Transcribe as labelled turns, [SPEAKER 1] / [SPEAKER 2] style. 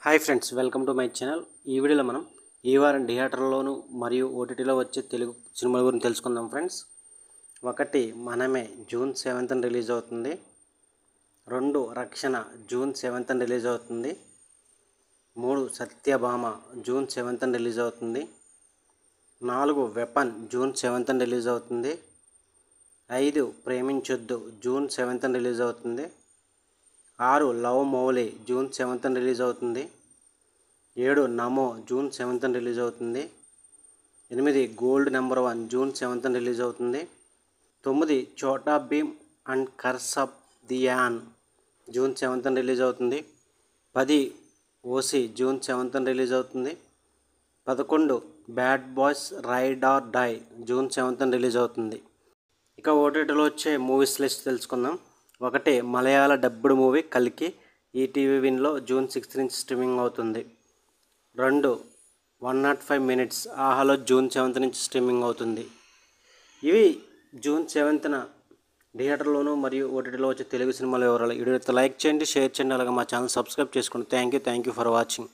[SPEAKER 1] Hi friends, welcome to my channel. ఈ వీడియోలో మనం ఈ వారం థియేటర్లోను మరియు ఓటీటీలో వచ్చే తెలుగు సినిమాల గురించి తెలుసుకుందాం ఫ్రెండ్స్. 1 మనమే జూన్ 7th రిలీజ్ అవుతుంది. 2 రక్షణ జూన్ 7th రిలీజ్ అవుతుంది. 3 సత్యభామ జూన్ 7th రిలీజ్ అవుతుంది. 4 వెపన్ జూన్ 7th రిలీజ్ అవుతుంది. 5 ప్రేమించొద్దు జూన్ 7th రిలీజ్ అవుతుంది. 6 love Mouli June 7th release అవుతుంది. 7 నమో జూన్ 7th రిలీజ్ అవుతుంది. 8 gold number 1 June 7th release అవుతుంది. 9 Chhota Bheem and curse of the యాన్ జూన్ 7th రిలీజ్ అవుతుంది. 10 OC June 7th release అవుతుంది. 11 bad boys ride or die June 7th release అవుతుంది. ఇక ఓటీటీలో వచ్చే మూవీస్ లిస్ట్ తెలుసుకుందాం. 1 మలయాళ డబ్బుడ్ మూవీ కల్కి ఈటీవీ విన్లో జూన్ 6th నుంచి స్ట్రీమింగ్ అవుతుంది. 2 105 మినిట్స్ ఆహాలో జూన్ 7th నుంచి స్ట్రీమింగ్ అవుతుంది. ఇవి జూన్ 7th థియేటర్లోను మరియు ఓటీటీలో వచ్చే తెలుగు సినిమాల వివరాలు. వీడియోతో లైక్ చేయండి, షేర్ చేయండి, అలాగే మా ఛానల్ సబ్స్క్రైబ్ చేసుకోండి. Thank you for watching.